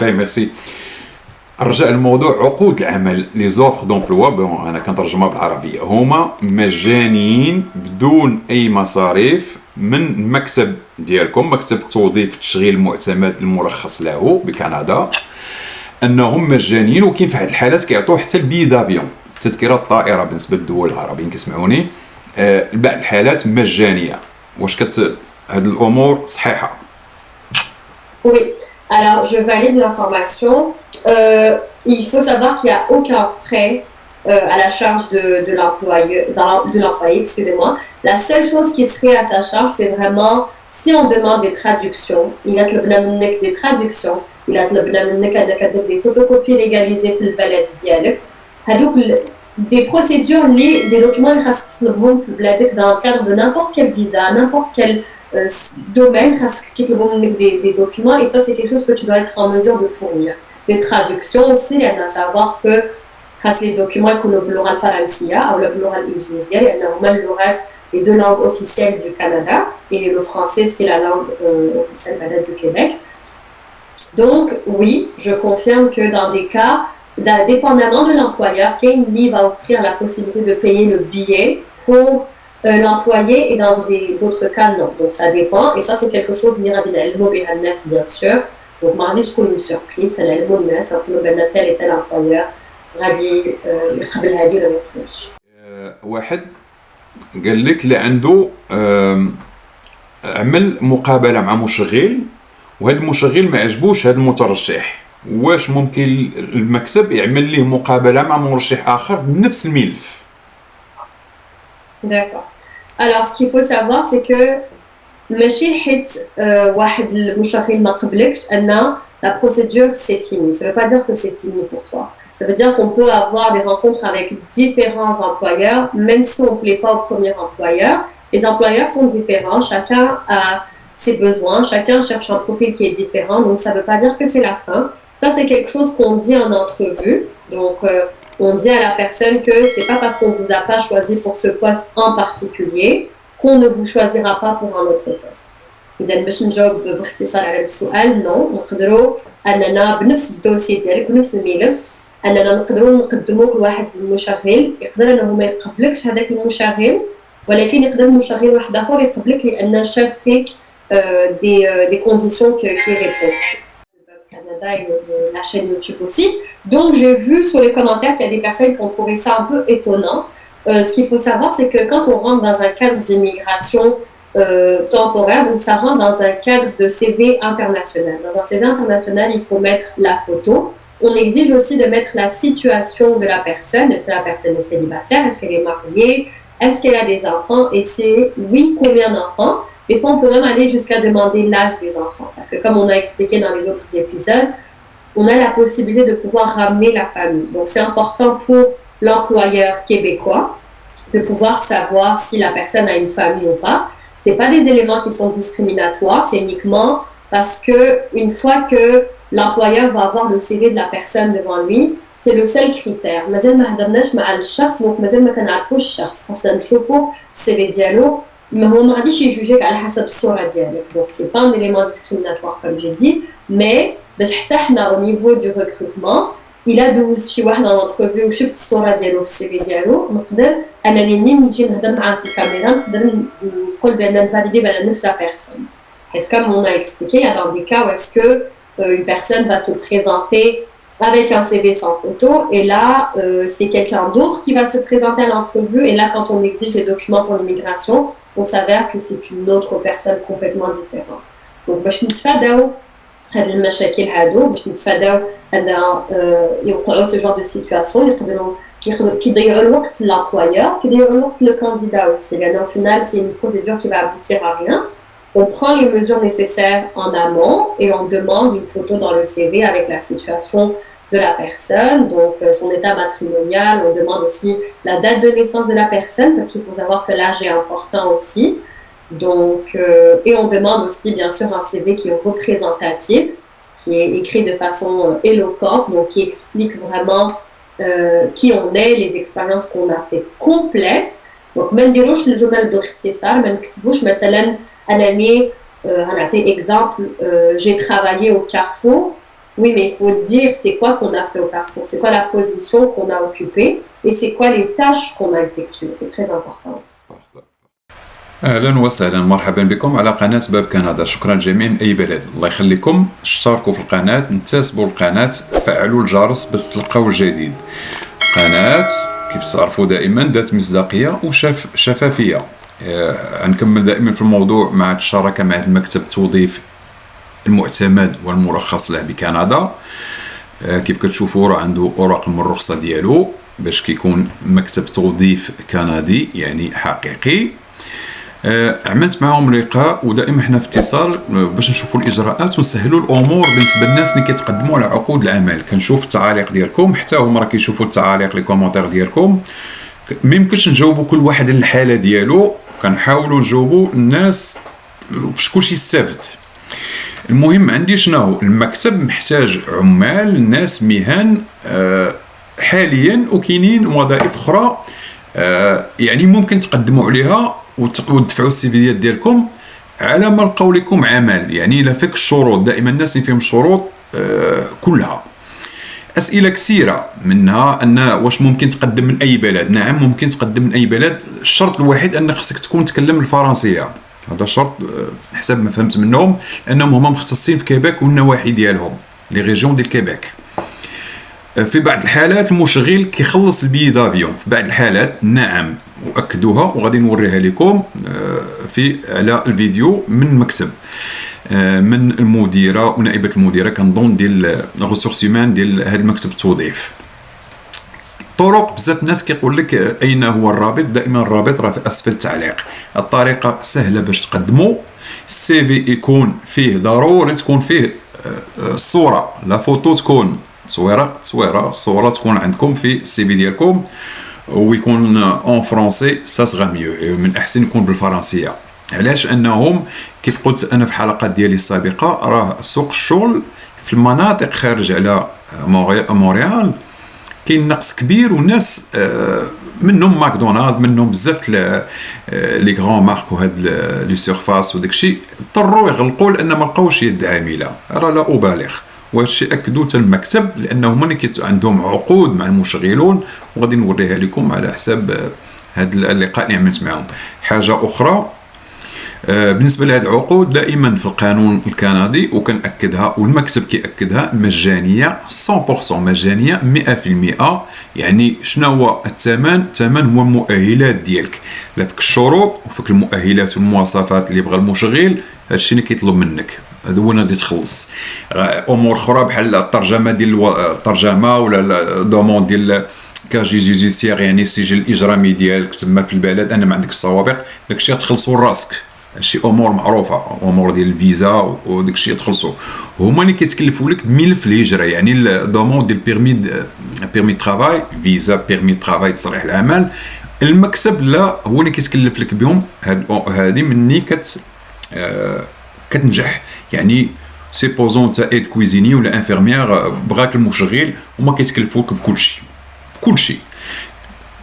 ميرسي. رجع الموضوع عقود العمل لي زوفر دومبلوا بون انا كنترجمها بالعربيه هما مجانيين بدون اي مصاريف من المكتب ديالكم، مكتب التوظيف التشغيل المعتمد المرخص له بكندا، انهم مجانيين. وكاين في هاد الحالات كيعطيو حتى البي دافيون، تذكره الطائره بالنسبه للدول العربيين كيسمعوني، بعض الحالات مجانيه. واش هاد الامور صحيحه؟ Oui, alors je valide l'information. Il faut savoir qu'il n'y a aucun frais à la charge de l'employé, excusez-moi. La seule chose qui serait à sa charge, c'est vraiment si on demande des traductions. Il y a des traductions, il y a des photocopies légalisées pour le balade dialogue. Des procédures liées, des documents dans le cadre de n'importe quel visa, n'importe quel domaine, des documents, et ça c'est quelque chose que tu dois être en mesure de fournir. Les traductions aussi, il y a à savoir que les documents comme le l'oral français ou le l'oral indonésienne, il y a normalement les deux langues officielles du Canada, et le français c'est la langue officielle du Québec. Donc oui, je confirme que dans des cas, dépendamment de l'employeur, Kane va offrir la possibilité de payer le billet pour l'employé, et dans d'autres cas non. Donc ça dépend, et ça c'est quelque chose bien sûr. Donc mardi je trouve une surprise, c'est l'almonas, le tel et tel employeur غادي يقبل هذه ولا ما يقبلش. واحد قال لك اللي عنده عمل مقابله مع مشغل، وهذا المشغل ما عجبوش هذا المترشح، واش ممكن المكتب يعمل ليه مقابله مع مرشح اخر بنفس الملف؟ D'accord. Alors ce qu'il faut savoir c'est que ماشي حيت واحد المشغل ما قبلكش ان la procédure c'est fini. Ça veut pas dire que c'est fini pour toi. Ça veut dire qu'on peut avoir des rencontres avec différents employeurs, même si on ne plaît pas au premier employeur. Les employeurs sont différents, chacun a ses besoins, chacun cherche un profil qui est différent, donc ça ne veut pas dire que c'est la fin. Ça, c'est quelque chose qu'on dit en entrevue. Donc, on dit à la personne que ce n'est pas parce qu'on ne vous a pas choisi pour ce poste en particulier qu'on ne vous choisira pas pour un autre poste. إذا باش نجاوب باختصار على السؤال، نو نقدروا أننا بنفس الدوسي ديالك بنفس الملف أننا نقدروا نقدموك لواحد المشغل، يقدر أنه ما يقبلكش هذاك المشغل، ولكن يقدر المشغل واحد آخر يقبلك لأن شاف فيك des conditions qui répondent. Canada et la chaîne YouTube aussi. Donc j'ai vu sur les commentaires qu'il y a des personnes qui ont trouvé ça un peu étonnant. Ce qu'il faut savoir, c'est que quand on rentre dans un cadre d'immigration temporaire, donc ça rentre dans un cadre de CV international. Dans un CV international, il faut mettre la photo. On exige aussi de mettre la situation de la personne. Est-ce que la personne est célibataire? Est-ce qu'elle est mariée? Est-ce qu'elle a des enfants? Et c'est oui, combien d'enfants? Des fois, on peut même aller jusqu'à demander l'âge des enfants. Parce que comme on a expliqué dans les autres épisodes, on a la possibilité de pouvoir ramener la famille. Donc, c'est important pour l'employeur québécois de pouvoir savoir si la personne a une famille ou pas. Ce n'est pas des éléments qui sont discriminatoires, c'est uniquement parce que une fois que l'employeur va avoir le CV de la personne devant lui, c'est le seul critère. مازال ما هضرناش مع الشخص، donc مازال ما كنعرفوش الشخص، خاصنا نشوفوا السي في ديالو، ما هو ما غاديش يجوجيك على حسب الصورة ديالك. Donc c'est pas un élément discriminatoire comme j'ai dit, mais باش حتى حنا au niveau du recrutement إلا دوز شي واحد dans l'entrevue وشفت الصورة ديالو في السي في ديالو، نقدر أنني منين نجي نهضر معاه في الكاميرا نقدر نقول بأن نفاليدي بأن نفس la personne. Parce que comme on a expliqué, il y a dans des cas où est-ce que une personne va se présenter avec un CV sans photo, et là c'est quelqu'un d'autre qui va se présenter à l'entrevue, et là quand on exige les documents pour l'immigration, on s'avère que c'est une autre personne complètement différente. Donc باش نتفاداو هاد المشاكل هادو، باش نتفاداو ان يوقعوا ce genre de situation، يقدروا كيضيعوا الوقت l'employeur، كيضيعوا الوقت le candidat aussi، لأن au final c'est une procédure qui va aboutir à rien. On prend les mesures nécessaires en amont et on demande une photo dans le CV avec la situation de la personne, donc son état matrimonial. On demande aussi la date de naissance de la personne, parce qu'il faut savoir que l'âge est important aussi. Donc, et on demande aussi bien sûr un CV qui est représentatif, qui est écrit de façon éloquente, donc qui explique vraiment qui on est, les expériences qu'on a fait complètes. Donc ما نديروش الجمل باختصار، ما نكتبوش مثلا أنني هنعطي exemple j'ai travaillé au Carrefour Oui, mais il faut dire c'est quoi qu'on a fait au Carrefour, c'est quoi la position qu'on a occupée et c'est quoi les tâches qu'on a effectuées. C'est très important aussi. اهلا وسهلا، مرحبا بكم على قناه باب كندا. شكرا للجميع من اي بلد. الله يخليكم، اشتركوا في القناه، انتسبوا القناه، فعلوا الجرس باش تلقاو الجديد. قناه كيف تعرفوا دائما ذات مصداقيه وشفافيه. نكمل دائما في الموضوع مع الشراكه مع المكتب التوظيف المعتمد والمرخص له بكندا. كيف كتشوفوا راه عنده اوراق الرخصه ديالو باش كيكون مكتب توظيف كندي يعني حقيقي. عملت معهم لقاء ودائما احنا في اتصال باش نشوفوا الاجراءات ونسهلوا الامور بالنسبه للناس اللي كيتقدموا على عقود العمل. كنشوف التعاليق ديالكم، حتى هما راه كيشوفوا التعاليق لي كومونتير ديالكم. ما يمكنش نجاوبوا كل واحد على الحاله ديالو، كنحاولوا نجاوبوا الناس باش كلشي يستافد. المهم عندي شنو المكتب محتاج عمال، ناس مهن حاليا، وكاينين وظائف اخرى يعني ممكن تقدموا عليها وتدفعوا السي في ديالكم على ما لقاو لكم عمل. يعني لا فيك الشروط، دائما الناس اللي فيهم الشروط كلها. اسئله كثيره منها ان واش ممكن تقدم من اي بلد. نعم ممكن تقدم من اي بلد، الشرط الوحيد ان خصك تكون تكلم الفرنسيه. هذا شرط حسب ما فهمت منهم، انهم هما مختصين في كيبيك والنواحي ديالهم، لي ريجيون ديال كيبيك. في بعض الحالات المشغل كيخلص البي دافيون، في بعض الحالات نعم، واكدوها وغادي نوريها لكم في على الفيديو من مكتب من المديره ونائبه المديره كنظن ديال ريسورس هيومان ديال هذا المكتب التوظيف. طرق بزاف الناس كيقول لك اين هو الرابط. دائما الرابط راه في اسفل التعليق. الطريقه سهله باش تقدموا. السي في يكون فيه ضروري تكون فيه الصوره، لا فوتو تكون صوره تكون عندكم في السي في ديالكم، ويكون اون فرونسي سا سغا ميو. من احسن يكون بالفرنسيه. علاش؟ انهم كيف قلت انا في حلقات ديالي السابقه، راه سوق الشغل في المناطق خارج على مونريال كاين نقص كبير، والناس منهم ماكدونالد، منهم بزاف لي غران مارك وهاد لي سيرفاس وداكشي اضطروا يغلقوا لان ما لقاوش يد عامله. راه لا ابالغ، وهذا الشيء اكدوه المكتب لانه هما عندهم عقود مع المشغلون، وغادي نوريها لكم على حساب هذا اللقاء اللي عملت معهم. حاجه اخرى بالنسبه لهذه العقود، دائما في القانون الكندي وكنأكدها والمكتب كيأكدها، مجانيه 100%، مجانيه 100%. يعني شنو هو الثمن؟ الثمن هو المؤهلات ديالك، لا فيك الشروط وفيك المؤهلات والمواصفات اللي بغى المشغل، هادشي اللي كيطلب منك، هذا هو اللي غادي تخلص. امور اخرى بحال الترجمه ديال الترجمه ولا دوموند ديال كاجي جوديسيير، يعني السجل الاجرامي ديالك تما في البلد، انا ما عندك السوابق، داكشي غتخلصوا لراسك. هادشي امور معروفه، امور ديال الفيزا وداكشي تخلصوا. هما اللي كيتكلفوا لك بملف الهجره، يعني الدوموند ديال بيرمي ترافاي، فيزا بيرمي ترافاي تصريح العمل. المكتب لا، هو اللي كيتكلف لك بهم. هذه مني كتنجح. يعني سيبوزون تا ايد كويزيني ولا انفيرميير بغاك المشغل، هما كيتكلفوك بكلشي.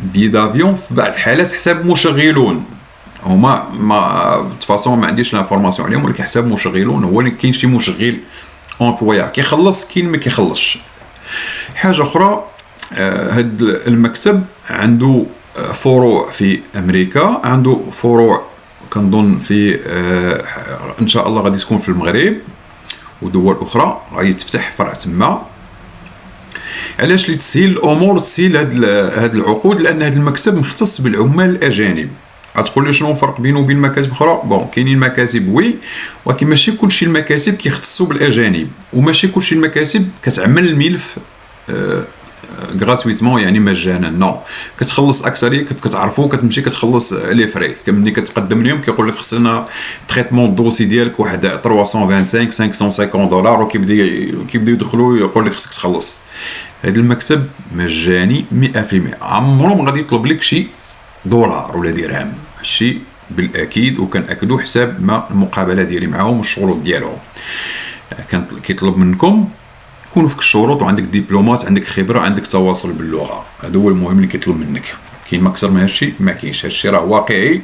بي دافيون في بعض الحالات حساب مشغلون، هما ما تفاصون ما عنديش لانفورماسيون عليهم، ولكن حساب مشغلون هو اللي كاين شي مشغل امبلويا كيخلص، كاين ما كيخلصش. حاجه اخرى، هاد المكتب عنده فروع في امريكا، عنده فروع كنظن في ان شاء الله غادي تكون في المغرب ودول اخرى، غادي تفتح فرع تما. علاش؟ لتسهيل الامور وتسهيل هاد العقود، لان هاد المكتب مختص بالعمال الاجانب. غتقول لي شنو الفرق بينه وبين مكاتب اخرى؟ بون، كاينين مكاتب وي، ولكن ماشي كلشي المكاتب كيختصوا بالاجانب، وماشي كلشي المكاتب كتعمل الملف غراتويتمون، يعني مجانا. نو، كتخلص اكثريه كيف كتعرفوا، كتمشي كتخلص لي فري. ملي كتقدم لهم كيقول لك خصنا تريتمون الدوسي ديالك واحد 325 550 دولار، وكيبداو يدخلوا يقول لك خصك تخلص. هذا المكتب مجاني 100%، عمرو ما غادي يطلب لك شي دولار ولا درهم، هادشي بالاكيد، وكنأكدو حساب ما المقابله ديالي معاهم والشروط ديالهم. كان كيطلب منكم يكونوا فيك الشروط وعندك دبلومات، عندك خبره، عندك تواصل باللغه. هذا هو المهم اللي كيطلب منك. كاين ما اكثر من هادشي ما كاينش. هادشي راه واقعي،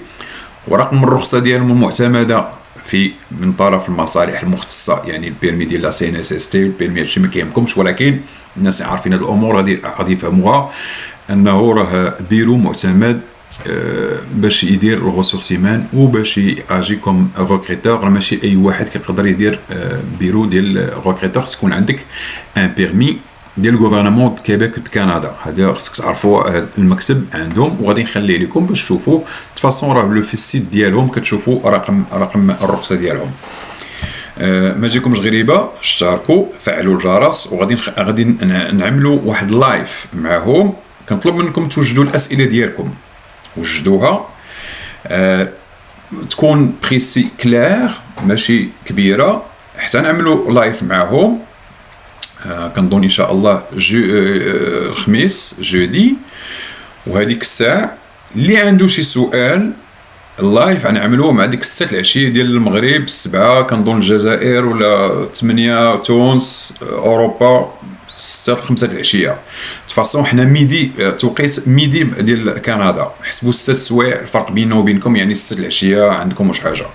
ورقم الرخصه ديالهم المعتمده في من طرف المصالح المختصه، يعني البيرمي ديال لا سي ان اس اس تي والبيرمي هادشي ما كيهمكمش، ولكن الناس عارفين هاد الامور غادي يفهموها، انه راه بيرو معتمد باش يدير الغوسورس هيمان وباش ياجي كوم ريكريتور. ماشي اي واحد كيقدر يدير بيرو ديال ريكريتور، تكون عندك ان بيرمي ديال الغوفرنمون د كيبيك د كندا. هذا خصك تعرفوا المكتب عندهم، وغادي نخلي لكم باش تشوفوا فاصون راه لو في السيت ديالهم كتشوفوا رقم الرخصه ديالهم. ما جيكمش غريبه، اشتركوا فعلوا الجرس، وغادي نعملوا واحد لايف معهم. كنطلب منكم توجدوا الاسئله ديالكم، وجدوها تكون بريسي كلير ماشي كبيره، حتى نعملوا لايف معهم. كنظن ان شاء الله الخميس جودي، وهذيك الساعه اللي عنده شي سؤال اللايف غنعملوه مع ديك 6 العشيه ديال المغرب، 7 كنظن الجزائر، ولا 8 تونس، اوروبا 6 ل 5 العشيه. فاصون حنا ميدي، توقيت ميدي ديال كندا، حسبوا 6 سوايع الفرق بيننا وبينكم، يعني 6 العشيه عندكم واش حاجه.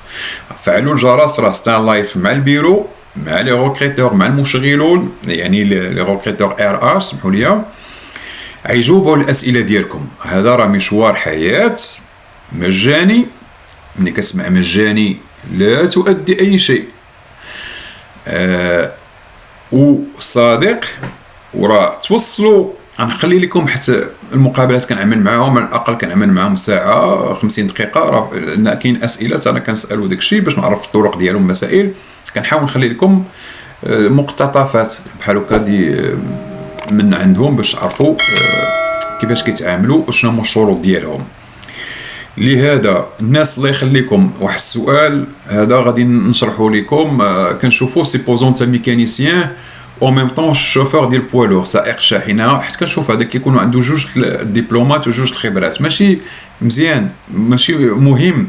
فعلوا الجرس، راه ستان لايف مع البيرو، مع لي روكريتور، مع المشغلون، يعني لي روكريتور ار سمحوا لي، غيجاوبوا الاسئله ديالكم. هذا راه مشوار حياه مجاني. ملي كتسمع مجاني لا تؤدي اي شيء، وصادق، وراه توصلوا. غنخلي لكم حتى المقابلات كنعمل معاهم، على الاقل كنعمل معاهم ساعه 50 دقيقه، راه كاين اسئله انا كنسالو داكشي باش نعرف الطرق ديالهم، مسائل كنحاول نخلي لكم مقتطفات بحال هكا من عندهم باش تعرفوا كيفاش كيتعاملوا وشنو هما الشروط ديالهم. لهذا الناس الله يخليكم، واحد السؤال هذا غادي نشرحه لكم. كنشوفوا سيبوزون انت ميكانيسيان او ميم طون شوفور ديال بوالور، سائق شاحنه، حيت كنشوف هذا كيكونوا عنده جوج دبلومات وجوج الخبرات. ماشي مزيان، ماشي مهم.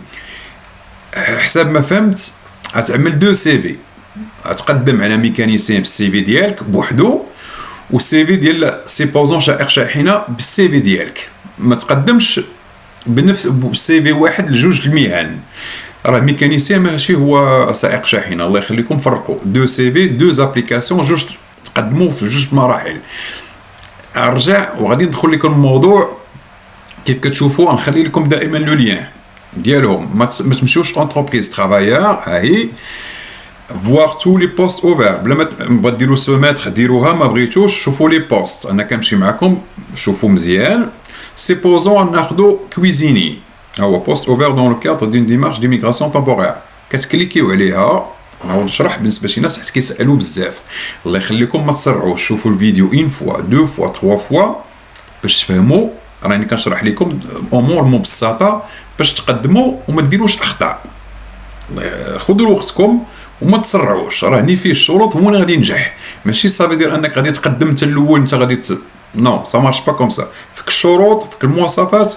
حسب ما فهمت غتعمل 2 سي في، غتقدم على ميكانيسيان بالسي في ديالك بوحدو، والسي في ديال سيبوزون سائق شاحنه بالسي في ديالك. ما تقدمش بنفس السي في واحد لجوج المهن. راه ميكانيسيان ماشي هو سائق شاحنه، الله يخليكم. فرقوا 2 سي في، 2 زابليكاسيون، جوج تقدموا في جوج مراحل. ارجع وغادي ندخل لكم الموضوع كيف كتشوفوا. نخلي لكم دائما لو لين ديالهم. ما تمشيوش اونتربريز ترافايور، هاي فوار تو لي بوست اوفر، بلا ما ديروا سوميتر ديروها، ما بغيتوش شوفوا لي بوست. انا كنمشي معكم، شوفوا مزيان. سيبوزون ناخذوا كويزيني، هو بوست اوفر دون لو كادر دون ديمارش ديميغراسيون تمبورير. كتكليكيو عليها. نعاود نشرح بالنسبه لشي ناس حيت كيسالوا بزاف. الله يخليكم ما تسرعوش، شوفوا الفيديو 1 فوا 2 فوا 3 فوا باش تفهموا. راني كنشرح لكم امور مبسطه باش تقدموا وما ديروش اخطاء. خذوا وقتكم وما تسرعوش. راه ني فيه الشروط هو اللي غادي ينجح، ماشي صافي دير انك غادي تقدم انت الاول، انت غادي نو سا مارش با كوم سا. فيك الشروط، فيك المواصفات.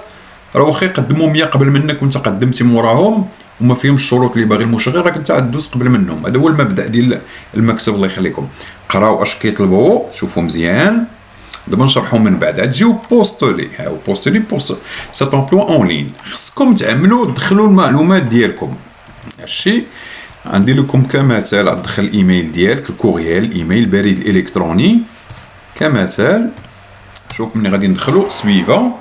راه واخا يقدموا 100 قبل منك وانت قدمتي موراهم وما فيهمش الشروط اللي باغي المشغل، راك انت غدوز قبل منهم. هذا هو المبدا ديال المكتب. الله يخليكم، قراو اش كيطلبوا، شوفوا مزيان. دابا نشرحوا من بعد. غتجيو بوستولي، ها هو بوستولي بوست سيت امبلوا اون لين. خصكم تعملوا تدخلوا المعلومات ديالكم. هادشي غندير لكم كمثال. غتدخل الايميل ديالك، الكورييل، الايميل، البريد الالكتروني كمثال. شوف ملي غادي ندخلوا سويفون،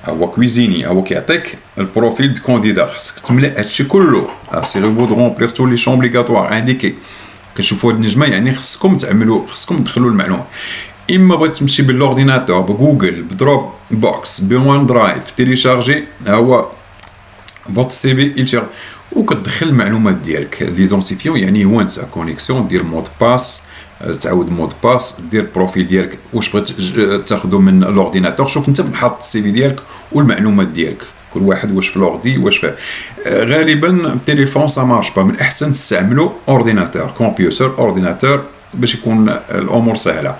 هو كويزيني، هو كيعطيك البروفيل دو كونديدا. خصك تملأ هادشي كله. سي لو فو دو رومبلير تو لي شون اوبليغاتوار انديكي. كتشوفوا هاد النجمه، يعني خصكم تعملوا، خصكم تدخلوا المعلومه. اما بغيت تمشي بالاورديناتور، بجوجل، بدروب بوكس، بوان درايف، تيليشارجي، ها هو فوت سي في التير، وكتدخل المعلومات ديالك. ليزونتيفيون يعني هو انت كونيكسيون، دير مود باس، تعاود مود باس، دير البروفيل ديالك واش بغيت تاخذو من الاورديناتور. شوف انت حاط السي في ديالك والمعلومات ديالك، كل واحد واش في الاوردي واش في. غالبا التليفون سا مارش با، من الاحسن تستعملوا اورديناتور، كمبيوتر، اورديناتور باش يكون الامور سهله.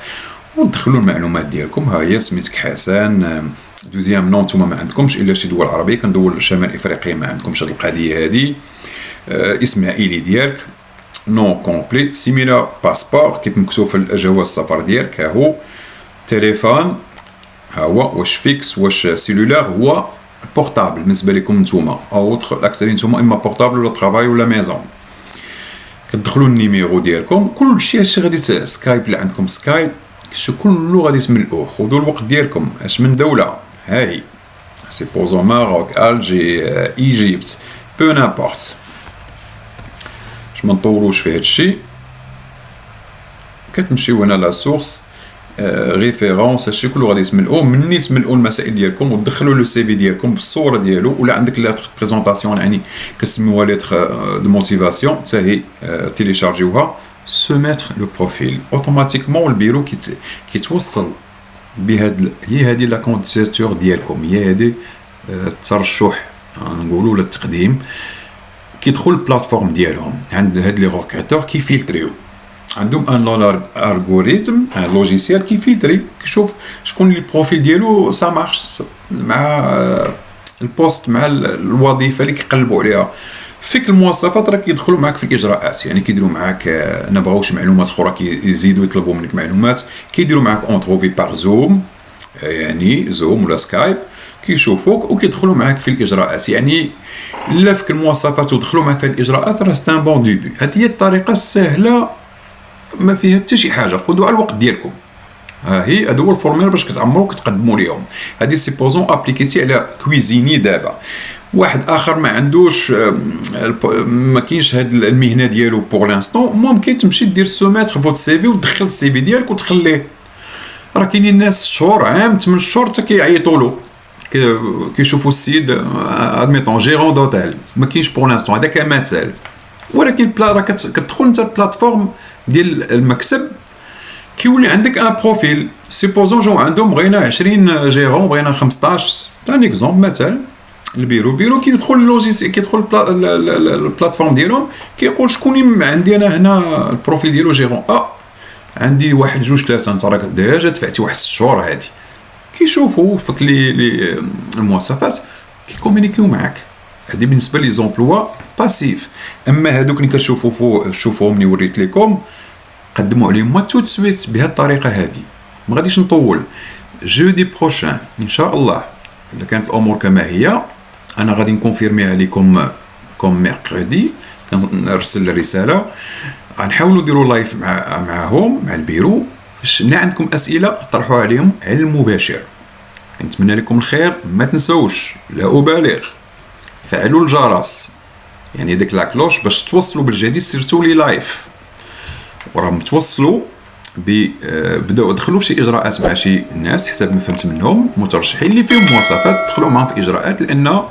ودخلوا المعلومات ديالكم. ها هي سميتك حسن، دوزيام نون نتوما ما عندكمش الا شي دول عربيه، كندول شمال افريقيا ما عندكمش هاد القضيه هادي. اسم عائلي ديالك، نون كومبلي، سيميلا باسبور كيف مكتوب في جواز السفر ديالك. ها هو تليفون، ها هو واش فيكس واش سيلولار، هو بورتابل بالنسبه لكم نتوما او الاكثرين نتوما اما بورتابل ولا طرافاي ولا ميزون. كتدخلوا النيميرو ديالكم كلشي هادشي غادي سكايب اللي عندكم سكايب شو كله غادي تملؤوه. خذوا الوقت ديالكم. اش من دوله هاي سيبوزو ماروك الجي ايجيبت بو نابورت باش ما نطولوش في هادشي. كتمشيو هنا لا سورس ريفيرونس هادشي كله غادي تملؤوه. مني تملؤوا المسائل ديالكم وتدخلوا لو سي في ديالكم بالصوره ديالو ولا عندك لاتر بريزونطاسيون يعني كنسميوها لاتر دو موتيفاسيون حتى هي تيليشارجيوها سوميتر لو بروفيل اوتوماتيكمون البيرو كيتوصل بهاد هي هادي لا كونديتور ديالكم هي هادي الترشح نقولوا ولا التقديم كيدخل البلاتفورم ديالهم عند هاد لي روكريتور كيفلتريو عندهم ان الغوريثم ان لوجيسيال كيفلتري كيشوف شكون لي بروفيل ديالو سا مارش مع البوست مع الوظيفه اللي كيقلبوا عليها. فيك المواصفات راه كيدخلوا معاك في الاجراءات يعني كيديروا معاك نبغاوش معلومات اخرى كيزيدوا يطلبوا منك معلومات كيديروا معاك اونتروفي باغ زوم يعني زوم ولا سكايب كيشوفوك وكيدخلوا معاك في الاجراءات. يعني لا فيك المواصفات ودخلوا معاك في الاجراءات راه سي ان بون ديبي. هذه هي الطريقه السهله ما فيها حتى شي حاجه. خذوا على الوقت ديالكم. ها هي هذا هو الفورمير باش كتعمروا وكتقدموا ليهم. هذه سيبوزون ابليكيتي على كويزيني دابا واحد اخر ما عندوش ما كاينش هاد المهنه ديالو بور لانستون ممكن تمشي دير سوميتر فوت سي في وتدخل السي في ديالك وتخليه. راه كاينين ناس شهور عام 8 شهور حتى كيعيطوا له كيشوفوا السيد ادميطون جيرون دوتيل ما كاينش بور لانستون هذا كمثال. ولكن راه كتدخل انت البلاتفورم ديال المكسب كيولي عندك ان بروفيل سيبوزون جو عندهم بغينا 20 جيرون بغينا 15 ان اكزومبل مثال البيرو كيدخل اللوجيسيال كيدخل البلاتفورم ديالهم كيقول شكون عندي انا هنا البروفيل ديالو جيرون عندي 1 2 3 انت راك ديجا دفعتي 1 6 شهور هادي كيشوفوا فيك لي المواصفات كيكومونيكيو معاك. هادي بالنسبه لي زومبلوا باسيف. اما هادوك اللي كتشوفوهم اللي وريت لكم قدموا عليهم تو سويت بهذه الطريقه هذه. ما غاديش نطول. جودي بروشان ان شاء الله الا كانت الامور كما هي انا غادي نكونفيرميها لكم كوم ميركودي كنرسل الرساله غنحاولوا نديروا لايف معاهم مع البيرو باش ملي عندكم اسئله طرحوها عليهم على المباشر. نتمنى لكم الخير. ما تنسوش لا ابالغ فعلوا الجرس يعني ديك لا كلوش باش توصلوا بالجديد سيرتو لي لايف وراهم توصلوا بداو دخلوا في شي اجراءات مع شي ناس حسب ما فهمت منهم مترشحين اللي فيهم مواصفات دخلوا معهم في اجراءات لان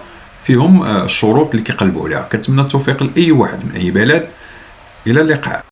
فيهم الشروط اللي كيقلبوا عليها. كنتمنى التوفيق لاي واحد من اي بلد. الى اللقاء.